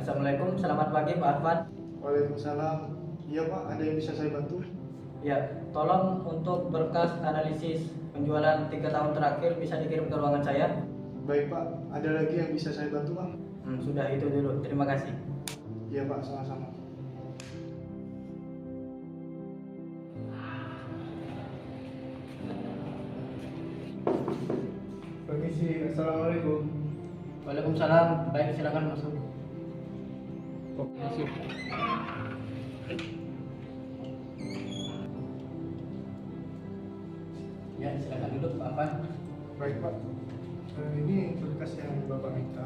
Assalamualaikum, selamat pagi Pak Arfan. Waalaikumsalam. Iya Pak, ada yang bisa saya bantu? Ya, tolong untuk berkas analisis penjualan 3 tahun terakhir bisa dikirim ke ruangan saya. Baik Pak, ada lagi yang bisa saya bantu Pak? Sudah itu dulu, terima kasih. Iya Pak, sama-sama. Permisi, Assalamualaikum. Waalaikumsalam, baik silakan masuk. Masuk. Ya, silakan duduk Pak Arfan. Baik Pak, ini berkas yang Bapak minta.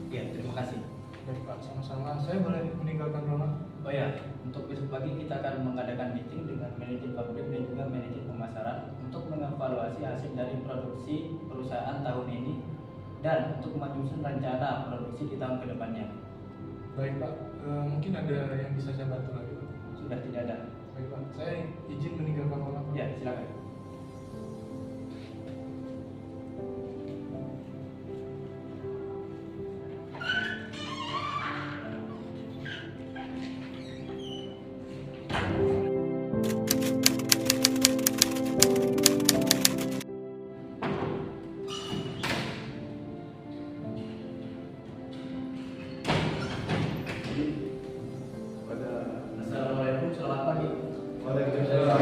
Ya, terima kasih. Baik Pak, sama-sama. Saya boleh meninggalkan ruangan? Oh ya, untuk besok pagi kita akan mengadakan meeting dengan manajer pabrik dan juga manajer pemasaran untuk mengevaluasi hasil dari produksi perusahaan tahun ini dan untuk menyusun rencana produksi di tahun kedepannya. Baik Pak, mungkin ada yang bisa saya bantu lagi Pak? Sudah tidak ada. Baik Pak, saya izin meninggalkan ruangan Pak. Ya, silakan. Assalamualaikum, selamat pagi. Waalaikumsalam.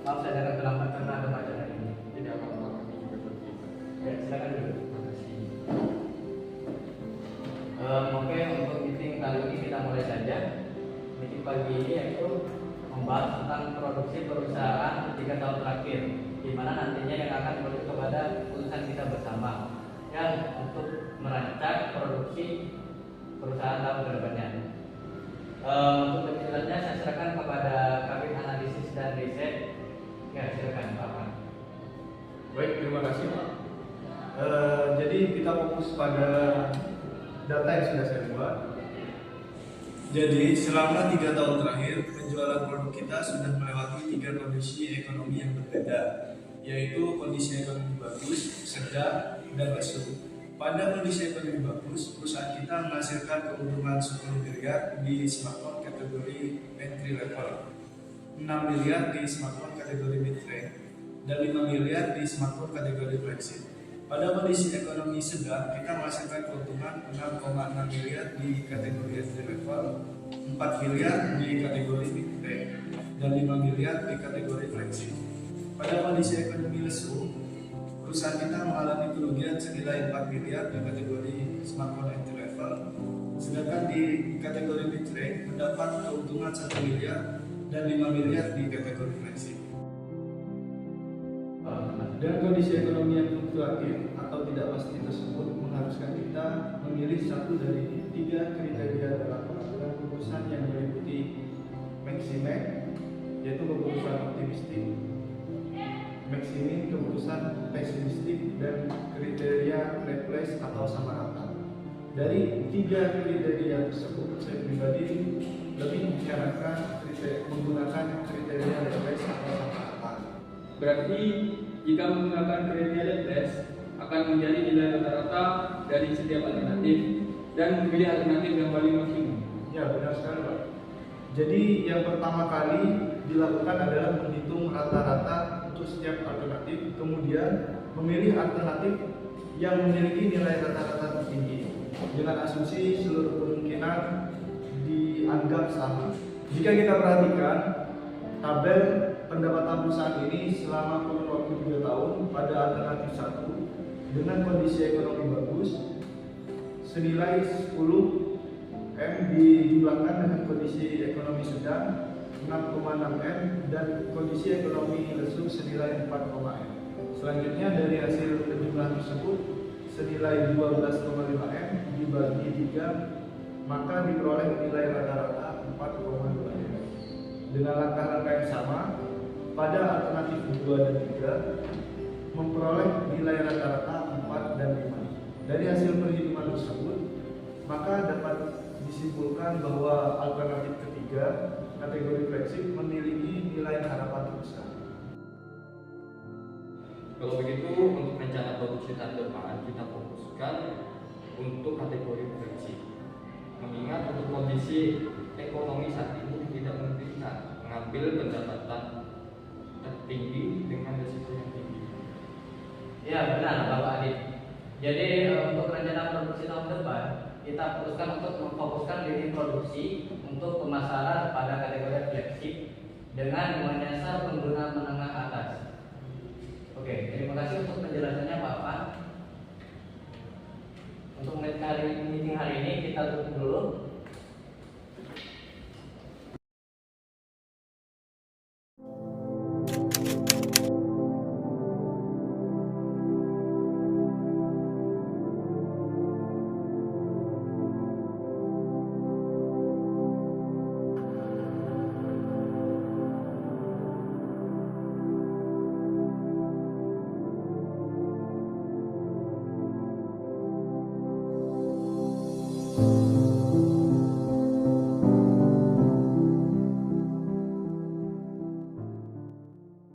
Maaf saya datang terlambat karena ada macet hari ini. Tidak apa-apa, kami juga seperti itu. Ya, silakan dulu. Oke, untuk meeting kali ini kita mulai saja. Meeting pagi ini yaitu membahas tentang produksi perusahaan 3 tahun terakhir, di mana nantinya yang akan merujuk kepada keputusan kita bersama yang untuk merancang produksi perusahaan tahun kedepannya. Untuk penjelasannya saya serahkan kepada Kabin Analisis dan Riset. Ya, silakan Pak Arfan. Baik, terima kasih Pak. Jadi kita fokus pada data yang sudah saya buat. Jadi selama 3 tahun terakhir penjualan produk kita sudah melewati 3 kondisi ekonomi yang berbeda, yaitu kondisi ekonomi bagus, sedang, dan lesu. Pada kondisi ekonomi bagus, perusahaan kita menghasilkan keuntungan 10 miliar di smartphone kategori entry level, 6 miliar di smartphone kategori mid range, dan 5 miliar di smartphone kategori flagship. Pada kondisi ekonomi sedang, kita menghasilkan keuntungan 6,6 miliar di kategori entry level, 4 miliar di kategori mid range, dan 5 miliar di kategori flagship. Pada kondisi ekonomi lesu, perusahaan kita mengalami kerugian senilai 4 miliar di kategori smartphone entry level, sedangkan di kategori mid range mendapat keuntungan 1 miliar dan 5 miliar di kategori flagship. Dan kondisi ekonomi yang fluktuatif atau tidak pasti tersebut mengharuskan kita memilih satu dari 3 kriteria dalam pengambilan keputusan yang meliputi maximax, yaitu keputusan optimistik, maximin keputusan pesimistik, dan kriteria replace atau sama rata. Dari 3 kriteria tersebut, saya pribadi lebih menyarankan menggunakan kriteria replace atau sama rata. Berarti jika menggunakan kriteria replace akan menjadi nilai rata-rata dari setiap alternatif dan memilih alternatif yang paling maksimum. Ya, benar sekali Pak. Jadi yang pertama kali dilakukan adalah menghitung rata-rata untuk setiap alternatif, kemudian memilih alternatif yang memiliki nilai rata-rata tertinggi dengan asumsi seluruh kemungkinan dianggap sama. Jika kita perhatikan tabel pendapatan perusahaan ini selama kurun waktu 3 tahun pada alternatif 1 dengan kondisi ekonomi bagus senilai 10 M dijumlahkan dengan kondisi ekonomi sedang 6,6 M dan kondisi ekonomi lesu senilai 4, M. Selanjutnya dari hasil penjumlahan tersebut senilai 12,5 M dibagi 3 maka diperoleh nilai rata-rata 4,2 M. Dengan langkah-langkah yang sama pada alternatif 2 dan 3 memperoleh nilai rata-rata 4 dan 5. Dari hasil perhitungan tersebut maka dapat disimpulkan bahwa alternatif ketiga kategori flagship memiliki nilai harapan terbesar. Kalau begitu untuk rencana produksi tahun depan kita fokuskan untuk kategori flagship. Mengingat untuk kondisi ekonomi saat ini tidak memungkinkan mengambil pendapatan tertinggi dengan risiko yang tinggi. Ya benar Bapak Adit. Jadi untuk rencana produksi tahun depan kita putuskan untuk memfokuskan lini produksi untuk pemasaran pada kategori flagship dengan menyasar pengguna menengah atas. Oke, terima kasih untuk penjelasannya Pak Afan. Untuk meeting hari ini kita tutup dulu.